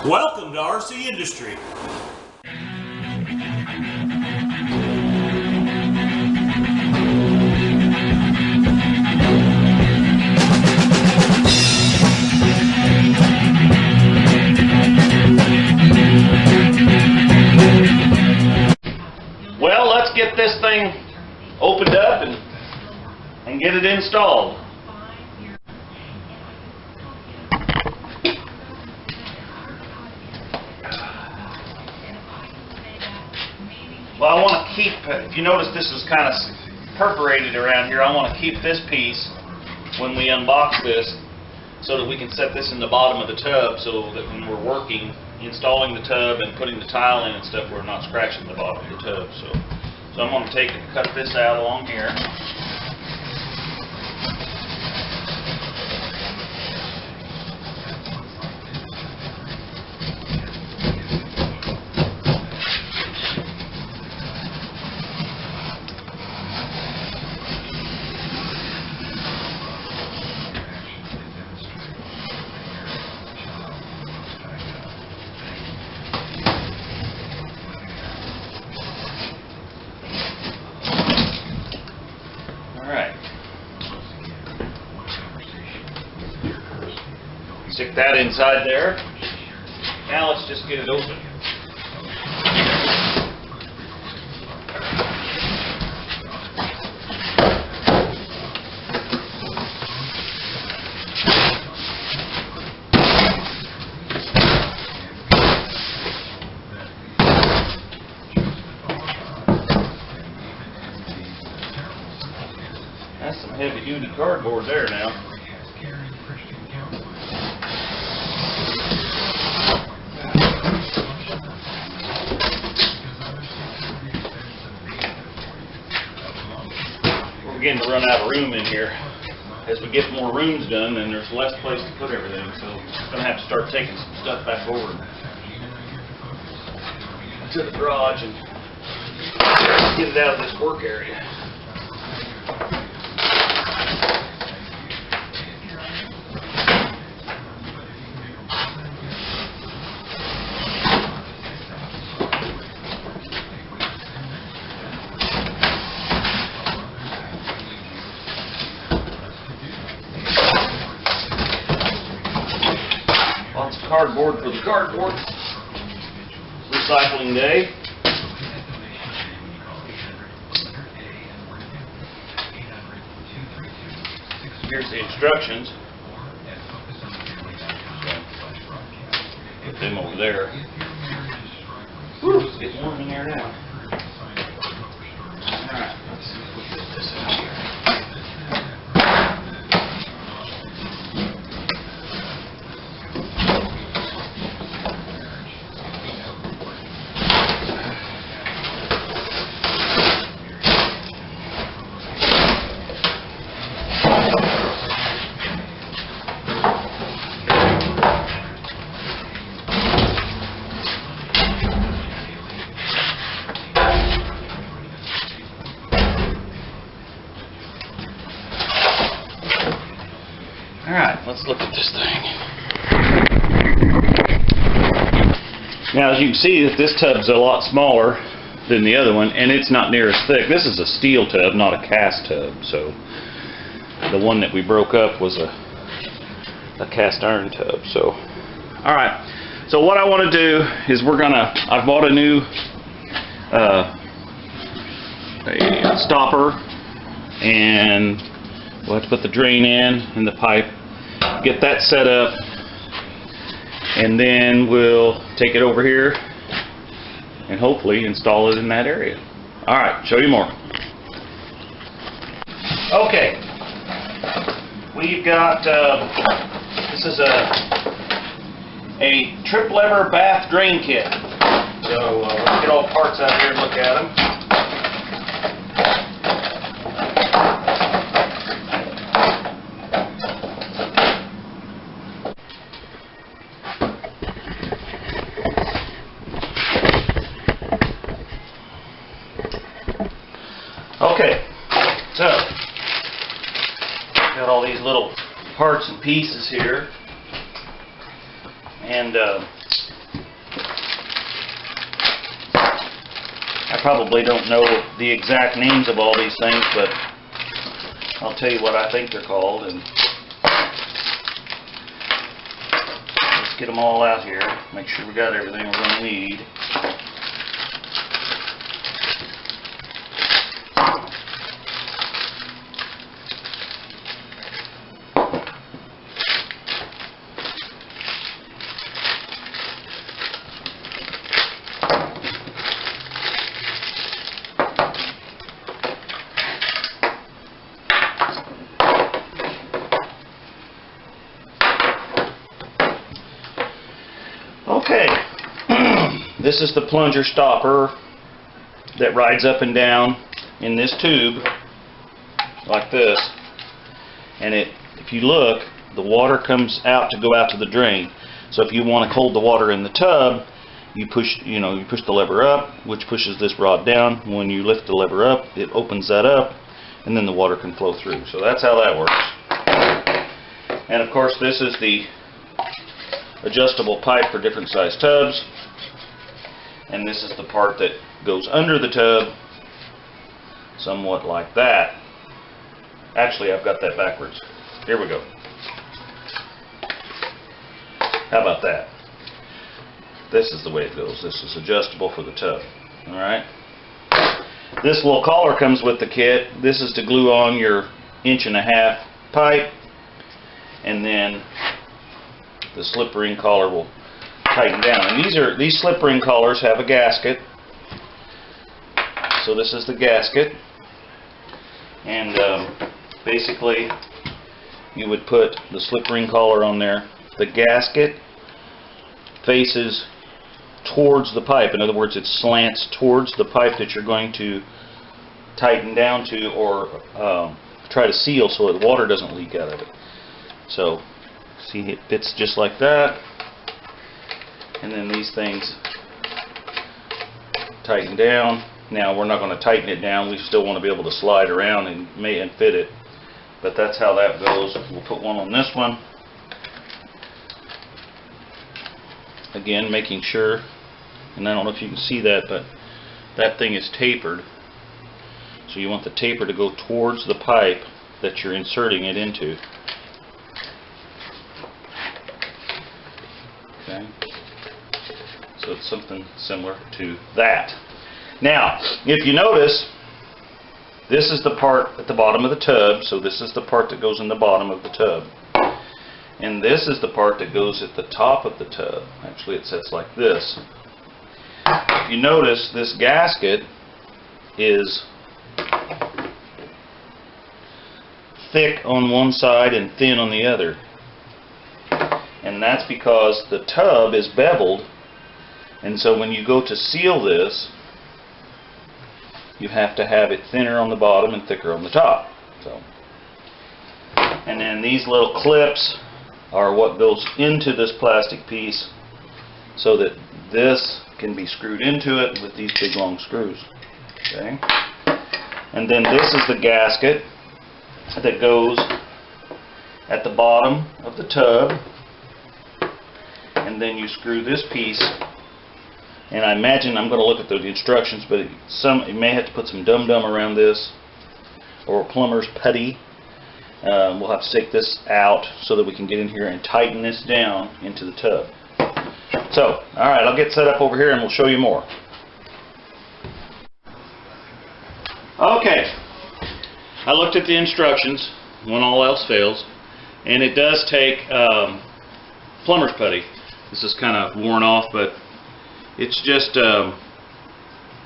Welcome to RC Industry. Well, let's get this thing opened up and get it installed. Well, I want to keep, if you notice this is kind of perforated around here, I want to keep this piece when we unbox this so that we can set this in the bottom of the tub so that when we're working, installing the tub and putting the tile in and stuff, we're not scratching the bottom of the tub. So I'm going to cut this out along here. Stick that inside there. Now let's just get it open. That's some heavy-duty cardboard there now. Beginning to run out of room in here. As we get more rooms done, then there's less place to put everything, so I'm going to have to start taking some stuff back over to the garage and get it out of this work area. Lots of cardboard for the cardboard recycling day. Here's the instructions. Put them over there. Whew, it's getting warm in here now. Alright, let's see if we can get this out here. Alright, let's look at this thing. Now, as you can see, this tub's a lot smaller than the other one, and it's not near as thick. This is a steel tub, not a cast tub. So the one that we broke up was a cast iron tub. So, alright. So what I want to do is I've bought a new a stopper, and we'll have to put the drain in and the pipe, get that set up, and then we'll take it over here and hopefully install it in that area. Alright, show you more. Okay, we've got, this is a trip lever bath drain kit. So let's get all the parts out here and look at them. Okay, so got all these little parts and pieces here, and I probably don't know the exact names of all these things, but I'll tell you what I think they're called, and let's get them all out here. Make sure we got everything we're going to need. Okay, this is the plunger stopper that rides up and down in this tube like this, and if you look, the water comes out to go out to the drain. So if you want to hold the water in the tub, you push the lever up, which pushes this rod down. When you lift the lever up, it opens that up, and then the water can flow through. So that's how that works. And of course, this is the adjustable pipe for different size tubs, and this is the part that goes under the tub, somewhat like that. Actually, I've got that backwards. Here we go. How about that? This is the way it goes. This is adjustable for the tub. Alright. This little collar comes with the kit. This is to glue on your 1.5-inch pipe, and then the slip ring collar will tighten down. And these slip ring collars have a gasket. So this is the gasket, and basically you would put the slip ring collar on there. The gasket faces towards the pipe. In other words, it slants towards the pipe that you're going to tighten down to, or try to seal so that water doesn't leak out of it. So see, it fits just like that, and then these things tighten down. Now we're not going to tighten it down, we still want to be able to slide around and fit it, but that's how that goes. We'll put one on this one, again making sure, and I don't know if you can see that, but that thing is tapered, so you want the taper to go towards the pipe that you're inserting it into. Okay, so it's something similar to that. Now, if you notice, this is the part at the bottom of the tub, so this is the part that goes in the bottom of the tub. And this is the part that goes at the top of the tub. Actually, it sits like this. If you notice, this gasket is thick on one side and thin on the other. And that's because the tub is beveled, and so when you go to seal this, you have to have it thinner on the bottom and thicker on the top. So, and then these little clips are what goes into this plastic piece, so that this can be screwed into it with these big long screws. Okay, and then this is the gasket that goes at the bottom of the tub. And then you screw this piece, and I imagine, I'm going to look at the instructions, but you may have to put some dum-dum around this, or plumber's putty. We'll have to take this out so that we can get in here and tighten this down into the tub. So, alright, I'll get set up over here and we'll show you more. Okay, I looked at the instructions when all else fails, and it does take plumber's putty. This is kind of worn off, but it's just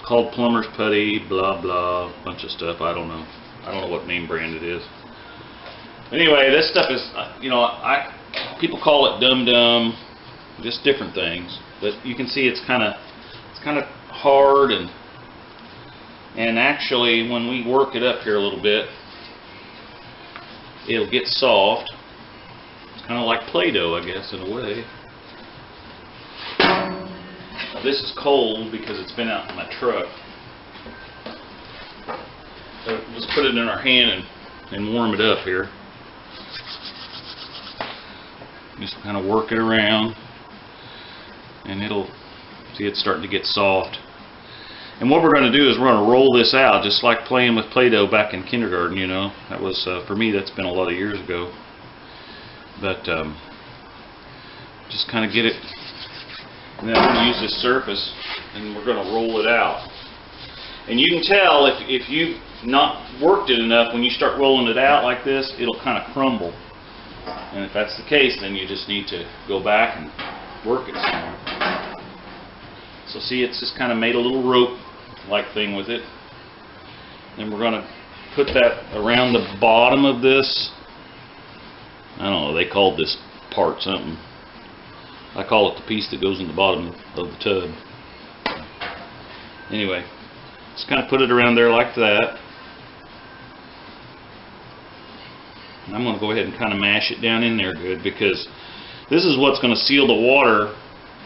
called plumber's putty, blah blah, bunch of stuff. I don't know what name brand it is. Anyway, this stuff is, people call it dum dum, just different things. But you can see it's kind of hard, and actually when we work it up here a little bit, it'll get soft. It's kind of like Play-Doh, I guess, in a way. Now, this is cold because it's been out in my truck. So just put it in our hand and warm it up here. Just kind of work it around, and it'll, see, it's starting to get soft. And what we're going to do is we're going to roll this out, just like playing with Play-Doh back in kindergarten, you know. That was, for me, that's been a lot of years ago. But just kind of get it. And then I'm going to use this surface, and we're going to roll it out. And you can tell if you've not worked it enough, when you start rolling it out like this, it'll kind of crumble. And if that's the case, then you just need to go back and work it some more. So see, it's just kind of made a little rope-like thing with it. Then we're going to put that around the bottom of this. I don't know, they called this part something. I call it the piece that goes in the bottom of the tub. Anyway, just kind of put it around there like that. And I'm going to go ahead and kind of mash it down in there good, because this is what's going to seal the water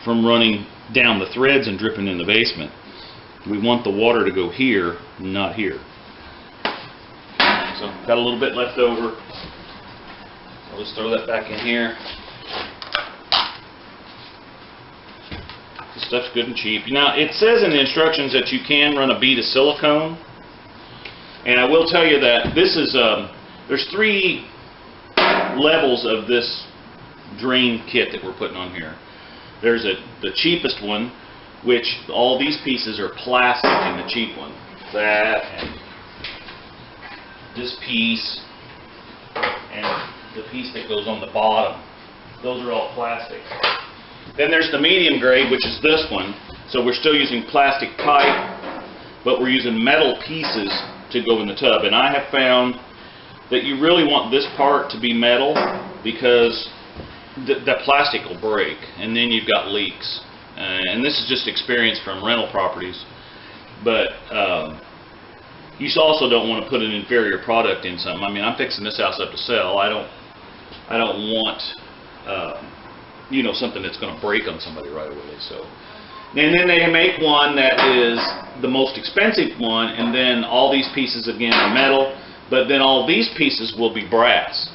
from running down the threads and dripping in the basement. We want the water to go here, not here. So got a little bit left over. I'll just throw that back in here. This stuff's good and cheap. Now it says in the instructions that you can run a bead of silicone, and I will tell you that this is there's 3 levels of this drain kit that we're putting on here. There's the cheapest one, which all these pieces are plastic in the cheap one. That and this piece and the piece that goes on the bottom. Those are all plastic. Then there's the medium grade, which is this one. So we're still using plastic pipe, but we're using metal pieces to go in the tub. And I have found that you really want this part to be metal, because the plastic will break, and then you've got leaks. And this is just experience from rental properties. But you also don't want to put an inferior product in something. I mean, I'm fixing this house up to sell. I don't want you know, something that's going to break on somebody right away. So, and then they make one that is the most expensive one, and then all these pieces again are metal, but then all these pieces will be brass.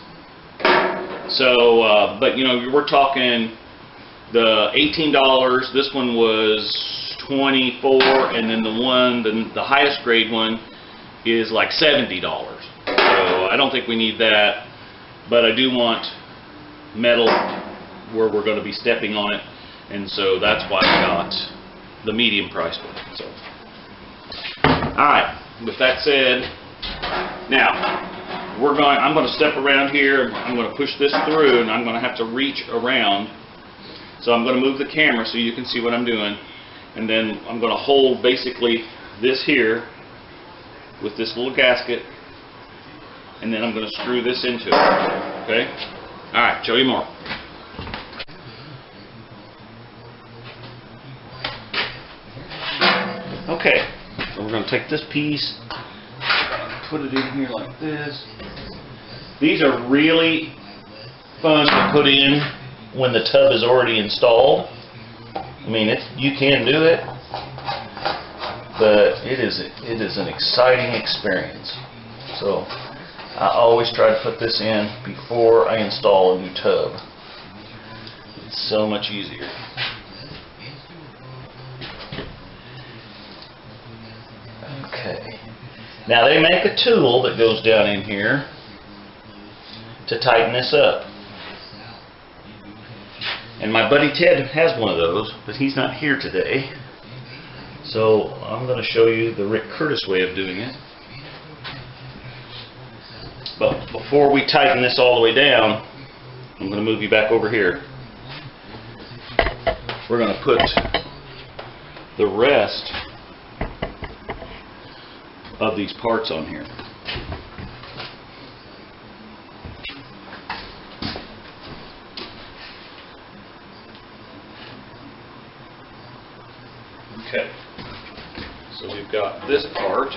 So, but you know, we're talking the $18. This one was $24, and then the highest grade one is like $70. So I don't think we need that, but I do want metal where we're going to be stepping on it, and so that's why I got the medium priced one. So, all right. With that said, now I'm going to step around here. I'm going to push this through, and I'm going to have to reach around. So I'm going to move the camera so you can see what I'm doing, and then I'm going to hold basically this here with this little gasket, and then I'm going to screw this into it. Okay? All right. Show you more. Okay, so we're going to take this piece, put it in here like this. These are really fun to put in when the tub is already installed. I mean, you can do it, but it is an exciting experience. So I always try to put this in before I install a new tub. It's so much easier. Okay. Now they make a tool that goes down in here to tighten this up. And my buddy Ted has one of those, but he's not here today. So I'm going to show you the Rick Curtis way of doing it. But before we tighten this all the way down, I'm going to move you back over here. We're going to put the rest of these parts on here. Okay, so we've got this part.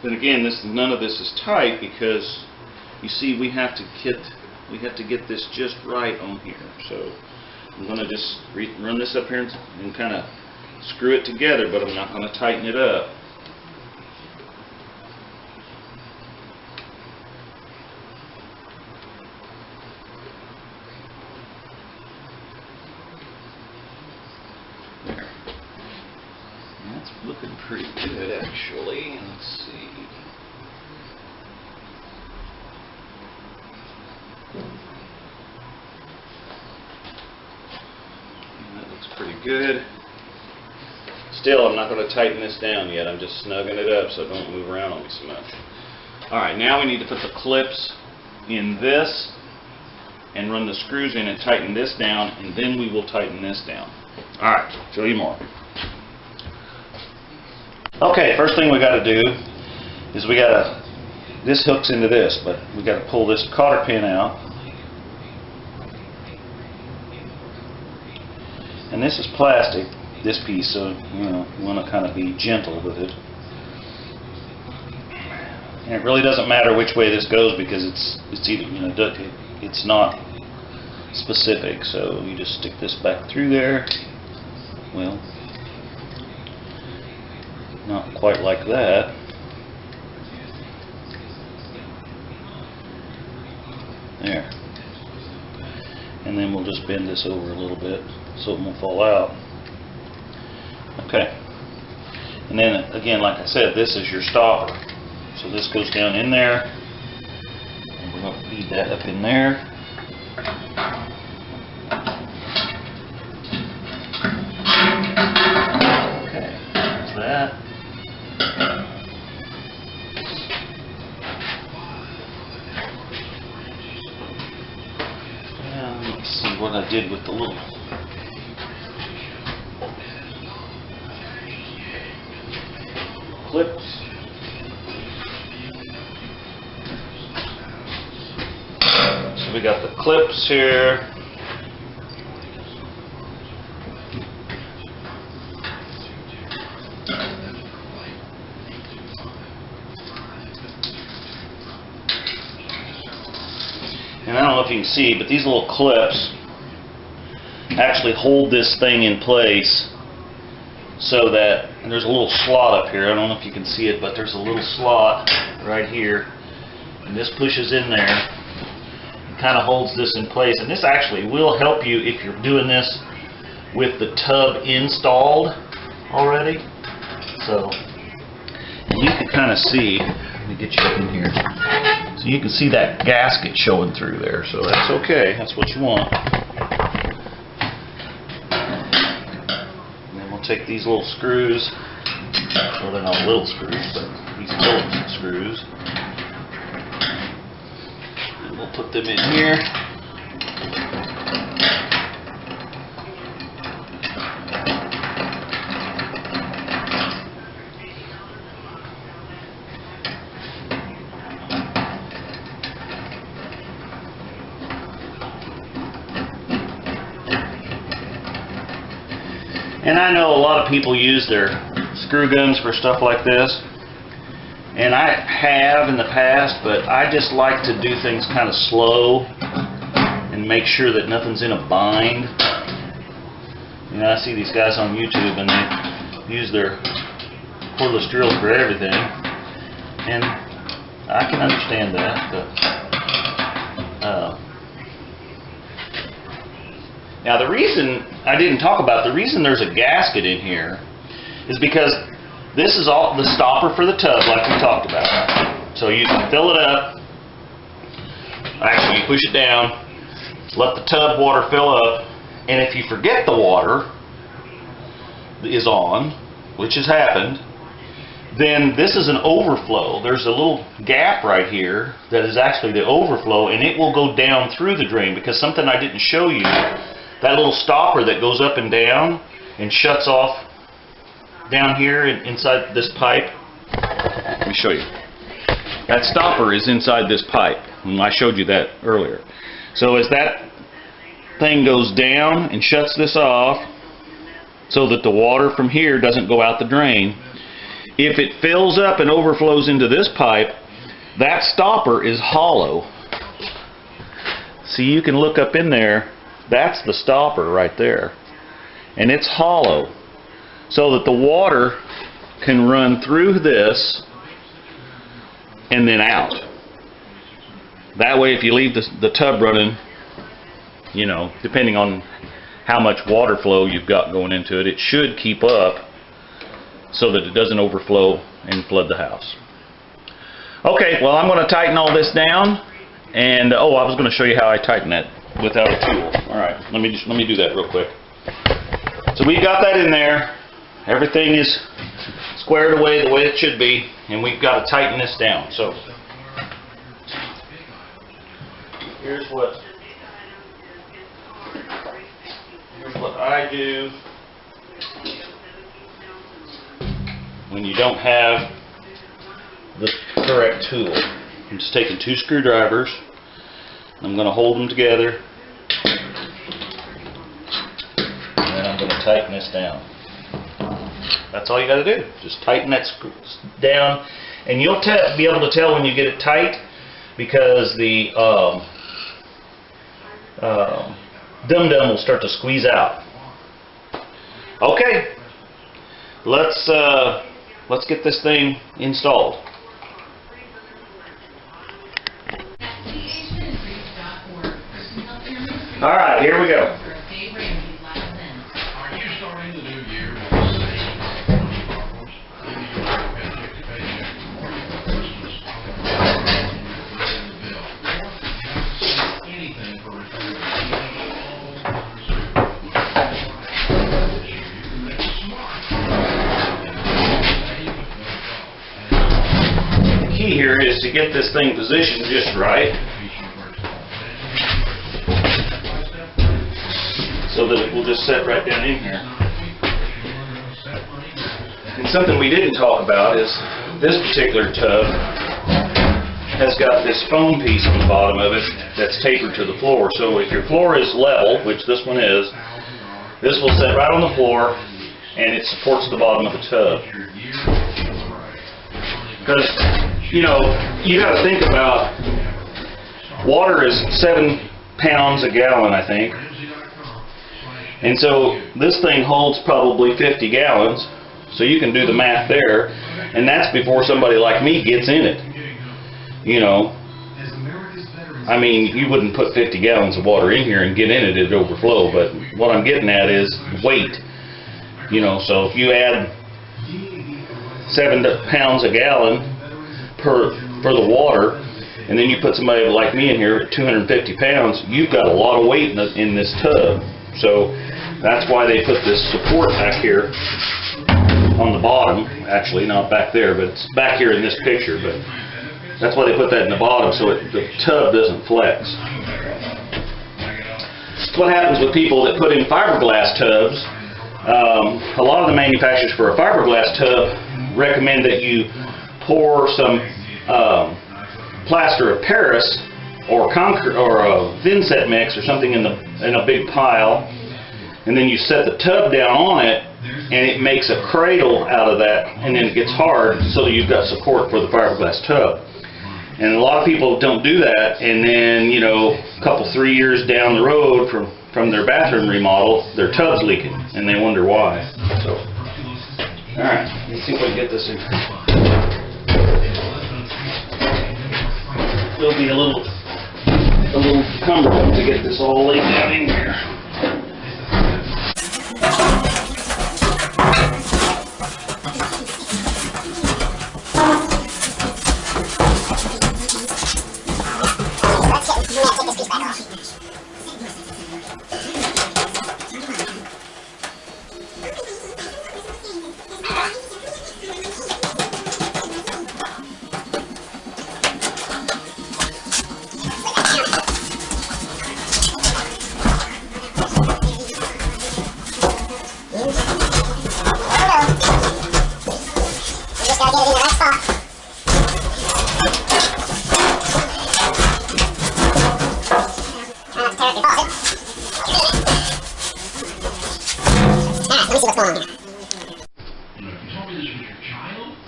Then again, none of this is tight, because you see we have to get this just right on here. So I'm going to just run this up here and kind of screw it together, but I'm not going to tighten it up. There. That's looking pretty good, actually. Let's see. That looks pretty good. Still, I'm not going to tighten this down yet. I'm just snugging it up so it don't move around on me so much. Alright, now we need to put the clips in this and run the screws in and tighten this down, and then we will tighten this down. Alright, show you more. Okay, first thing we got to do is this hooks into this, but we got to pull this cotter pin out. And this is plastic, this piece, so you want to kind of be gentle with it. And it really doesn't matter which way this goes because it's either it's not specific. So you just stick this back through there. Well, not quite like that. There. And then we'll just bend this over a little bit so it won't fall out. Okay. And then again, like I said, this is your stopper. So this goes down in there. And we're going to feed that up in there. Okay, there's that. Let's see what I did with the little clips. So we got the clips here. And I don't know if you can see, but these little clips actually hold this thing in place so that, and there's a little slot up here, I don't know if you can see it, but there's a little slot right here, and this pushes in there and kind of holds this in place. And this actually will help you if you're doing this with the tub installed already. So, and you can kind of see, let me get you up in here, so you can see that gasket showing through there, so that's okay, that's what you want. Take these little screws, well they're not little screws, but these Phillips screws, and we'll put them in here. And I know a lot of people use their screw guns for stuff like this, and I have in the past, but I just like to do things kind of slow and make sure that nothing's in a bind. You know, I see these guys on YouTube and they use their cordless drills for everything, and I can understand that, but now the reason I didn't talk about, the reason there's a gasket in here is because this is all the stopper for the tub like we talked about. So you can fill it up, actually you push it down, let the tub water fill up, and if you forget the water is on, which has happened, then this is an overflow. There's a little gap right here that is actually the overflow, and it will go down through the drain, because something I didn't show you, that little stopper that goes up and down and shuts off down here inside this pipe. Let me show you. That stopper is inside this pipe, and I showed you that earlier. So as that thing goes down and shuts this off so that the water from here doesn't go out the drain, if it fills up and overflows into this pipe, that stopper is hollow. See, you can look up in there. That's the stopper right there, and it's hollow. so that the water can run through this and then out. That way, if you leave the tub running, you know, depending on how much water flow you've got going into it, it should keep up so that it doesn't overflow and flood the house. Okay, well, I'm going to tighten all this down, and oh, I was going to show you how I tighten that without a tool. All right, let me do that real quick. So we got that in there. Everything is squared away the way it should be, and we've got to tighten this down. So here's what I do when you don't have the correct tool. I'm just taking 2 screwdrivers. I'm going to hold them together, and then I'm going to tighten this down. That's all you got to do. Just tighten that down, and you'll be able to tell when you get it tight because the dum-dum will start to squeeze out. Okay, let's get this thing installed. All right, here we go. The key here is to get this thing positioned just right, so that it will just set right down in here. And something we didn't talk about is this particular tub has got this foam piece on the bottom of it that's tapered to the floor. So if your floor is level, which this one is, this will set right on the floor and it supports the bottom of the tub. Because, you know, you got to think about, water is 7 pounds a gallon, I think. And so this thing holds probably 50 gallons, so you can do the math there, and that's before somebody like me gets in it. You know, I mean, you wouldn't put 50 gallons of water in here and get in it, it'd overflow, but what I'm getting at is weight. You know, so if you add 7 pounds a gallon for the water, and then you put somebody like me in here at 250 pounds, you've got a lot of weight in this tub. So that's why they put this support back here on the bottom. Actually, not back there, but it's back here in this picture. But that's why they put that in the bottom, so the tub doesn't flex. What happens with people that put in fiberglass tubs, a lot of the manufacturers for a fiberglass tub recommend that you pour some plaster of Paris or concrete or a Vinset mix or something in a big pile, and then you set the tub down on it, and it makes a cradle out of that, and then it gets hard, so you've got support for the fiberglass tub. And a lot of people don't do that, and then, you know, a couple, 3 years down the road from their bathroom remodel, their tub's leaking, and they wonder why. So, all right, let's see if we can get this in. It'll be a little cumbersome to get this all laid down in here.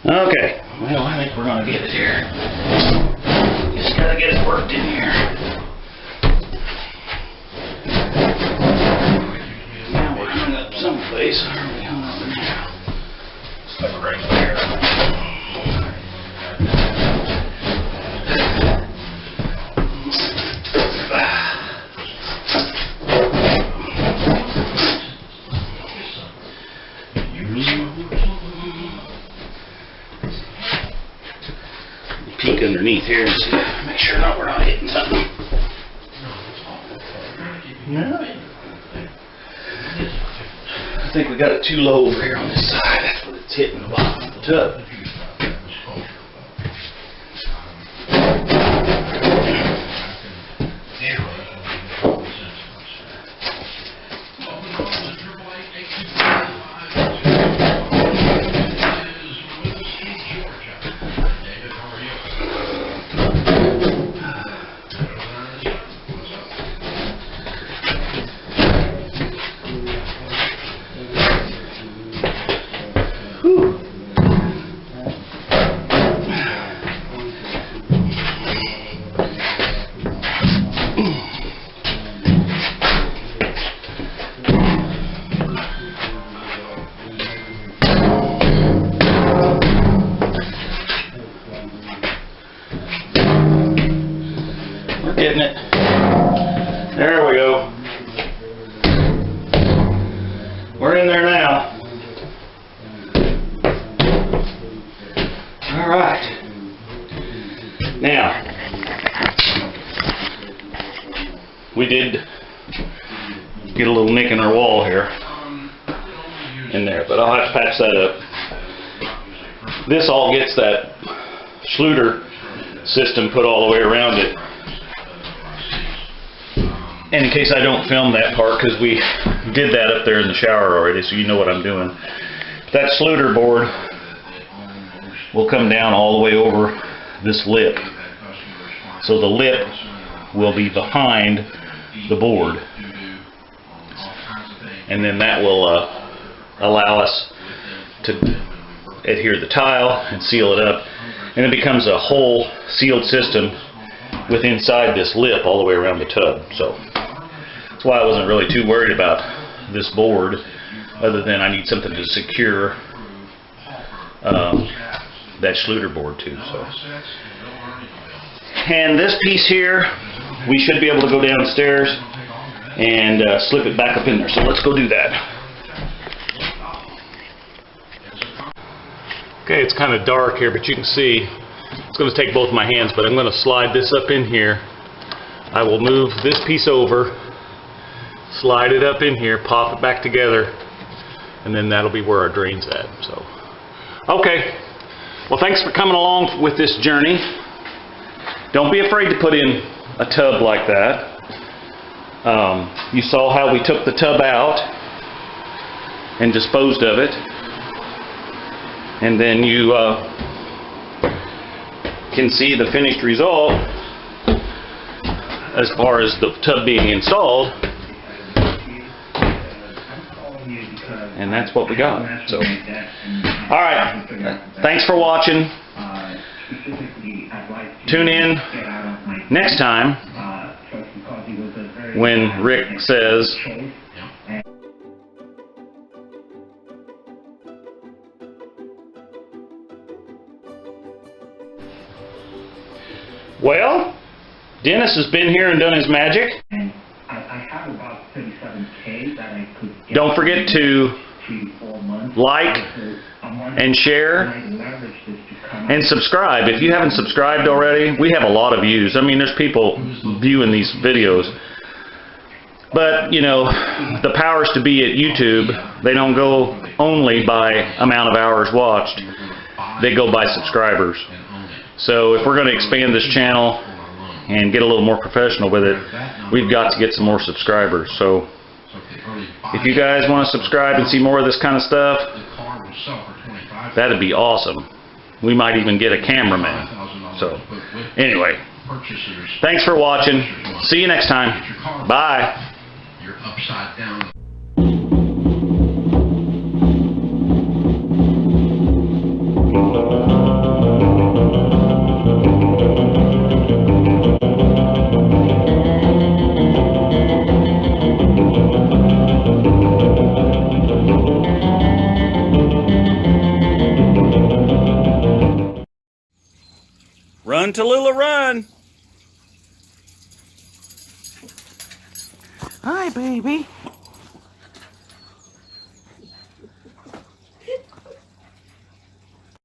Okay, well, I think we're going to get it here. Just got to get it worked in here. Now we're hung up someplace. Are we hung up in here? underneath here and see, make sure we're not hitting something. No. I think we got it too low over here on this side. That's what it's hitting the bottom of the tub. Getting it. There we go. We're in there now. All right. Now, we did get a little nick in our wall here in there, but I'll have to patch that up. This all gets that Schluter system put all the way around it. And in case I don't film that part, because we did that up there in the shower already, so you know what I'm doing. That Schluter board will come down all the way over this lip. So the lip will be behind the board. And then that will allow us to adhere the tile and seal it up. And it becomes a whole sealed system with inside this lip all the way around the tub. So that's why I wasn't really too worried about this board, other than I need something to secure that Schluter board to. So, and this piece here, we should be able to go downstairs and slip it back up in there. So let's go do that. Okay, it's kind of dark here, but you can see it's going to take both my hands, but I'm going to slide this up in here. I will move this piece over, slide it up in here, pop it back together, and then that'll be where our drain's at. So, okay. Well, thanks for coming along with this journey. Don't be afraid to put in a tub like that. You saw how we took the tub out and disposed of it. And then you can see the finished result as far as the tub being installed. And that's what we got. So, alright, thanks for watching. Tune in next time when Rick says, well, Dennis has been here and done his magic. I have about 37K that I could get. Don't forget to 3-4 months. like and share and subscribe. If you haven't subscribed already, we have a lot of views. I mean, there's people viewing these videos. But, you know, the powers to be at YouTube, they don't go only by amount of hours watched. They go by subscribers. So if we're going to expand this channel and get a little more professional with it, we've got to get some more subscribers. So if you guys want to subscribe and see more of this kind of stuff, that'd be awesome. We might even get a cameraman. So anyway, thanks for watching. See you next time. Bye. You're upside down. Run, Tallulah, run! Hi, baby.